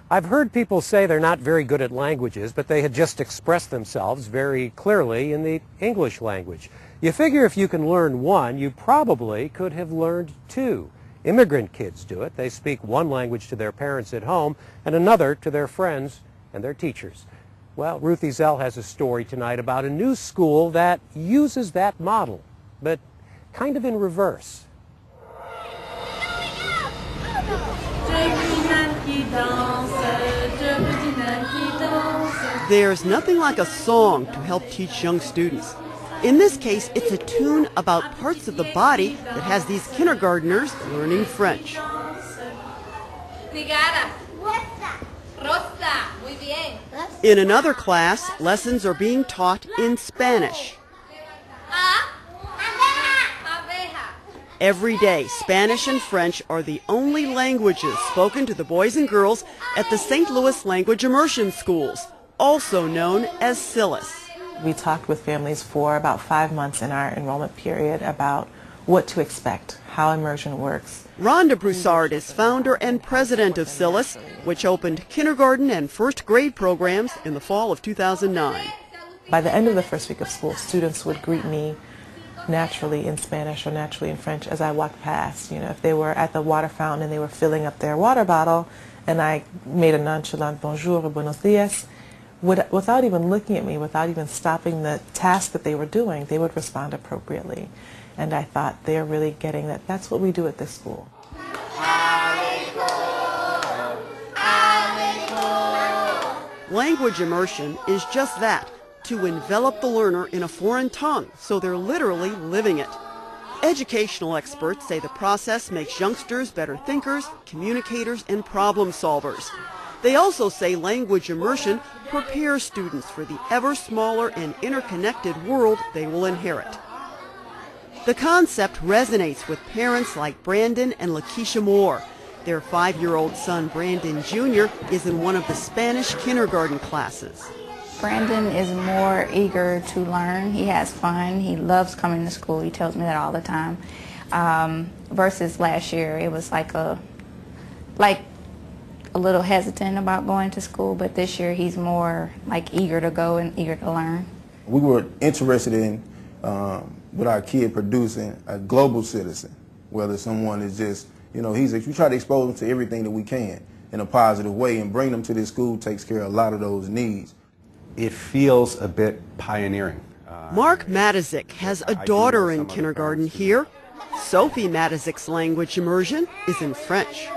I've heard people say they're not very good at languages, but they had just expressed themselves very clearly in the English language. You figure if you can learn one, you probably could have learned two. Immigrant kids do it. They speak one language to their parents at home and another to their friends and their teachers. Well, Ruth Ezell has a story tonight about a new school that uses that model, but kind of in reverse. There's nothing like a song to help teach young students. In this case, it's a tune about parts of the body that has these kindergartners learning French. In another class, lessons are being taught in Spanish. Every day, Spanish and French are the only languages spoken to the boys and girls at the St. Louis Language Immersion Schools, also known as SLLIS. We talked with families for about 5 months in our enrollment period about what to expect, how immersion works. Rhonda Broussard is founder and president of SLLIS, which opened kindergarten and first grade programs in the fall of 2009. By the end of the first week of school, students would greet me naturally in Spanish or naturally in French as I walked past. You know, if they were at the water fountain and they were filling up their water bottle and I made a nonchalant bonjour or buenos dias, without even looking at me, without even stopping the task that they were doing, they would respond appropriately. And I thought they're really getting that that's what we do at this school. Language immersion is just that, to envelop the learner in a foreign tongue, so they're literally living it. Educational experts say the process makes youngsters better thinkers, communicators, and problem solvers. They also say language immersion prepares students for the ever smaller and interconnected world they will inherit. The concept resonates with parents like Brandon and Lakeisha Moore. Their 5-year-old son, Brandon Jr., is in one of the Spanish kindergarten classes. Brandon is more eager to learn. He has fun. He loves coming to school. He tells me that all the time. Versus last year, it was like a little hesitant about going to school, but this year he's more like eager to go and eager to learn. We were interested in, with our kid, producing a global citizen, whether someone is just, you know, we try to expose them to everything that we can in a positive way, and bring them to this school takes care of a lot of those needs. It feels a bit pioneering. Mark Matiszik has a daughter in kindergarten here. Sophie Matisyk's language immersion is in French.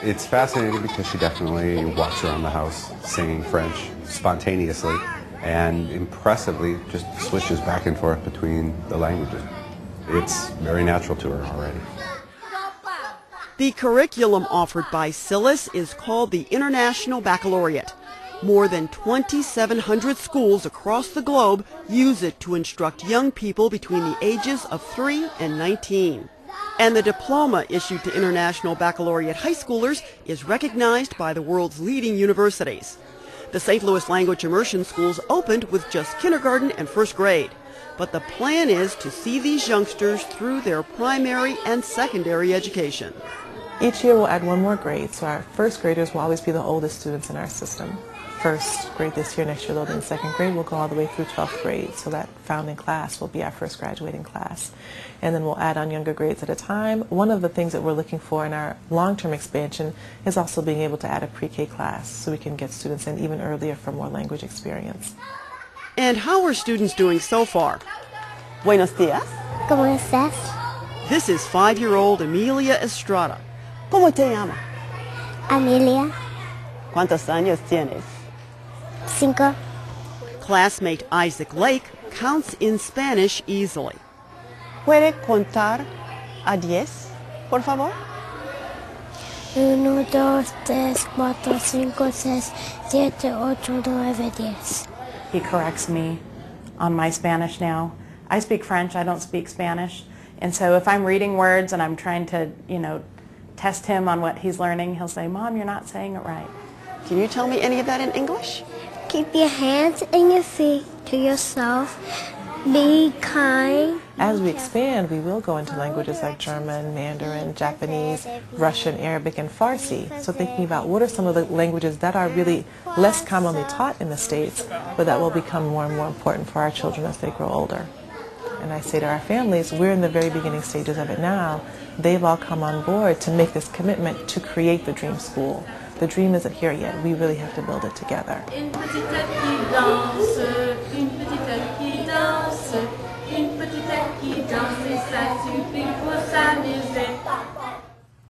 It's fascinating because she definitely walks around the house singing French spontaneously and impressively just switches back and forth between the languages. It's very natural to her already. The curriculum offered by SLLIS is called the International Baccalaureate. More than 2,700 schools across the globe use it to instruct young people between the ages of 3 and 19. And the diploma issued to International Baccalaureate high schoolers is recognized by the world's leading universities. The St. Louis Language Immersion Schools opened with just kindergarten and first grade. But the plan is to see these youngsters through their primary and secondary education. Each year we'll add one more grade, so our first graders will always be the oldest students in our system. First grade this year, next year they'll be in second grade. We'll go all the way through 12th grade, so that founding class will be our first graduating class. And then we'll add on younger grades at a time. One of the things that we're looking for in our long-term expansion is also being able to add a pre-K class, so we can get students in even earlier for more language experience. And how are students doing so far? Buenos dias. ¿Cómo estás? This is 5-year-old Amilia Estrada. ¿Cómo te llamas? Amilia. ¿Cuántos años tienes? 5. Classmate Isaac Lake counts in Spanish easily. ¿Puede contar a 10, por favor? 1, 2, 3, 4, 5, 6, 7, 8, 9, 10. He corrects me on my Spanish now. I speak French, I don't speak Spanish. And so if I'm reading words and I'm trying to, test him on what he's learning, he'll say, "Mom, you're not saying it right." Can you tell me any of that in English? Keep your hands and your feet to yourself. Be kind. As we expand, we will go into languages like German, Mandarin, Japanese, Russian, Arabic, and Farsi. So thinking about what are some of the languages that are really less commonly taught in the States, but that will become more and more important for our children as they grow older. And I say to our families, we're in the very beginning stages of it now. They've all come on board to make this commitment to create the dream school. The dream isn't here yet. We really have to build it together.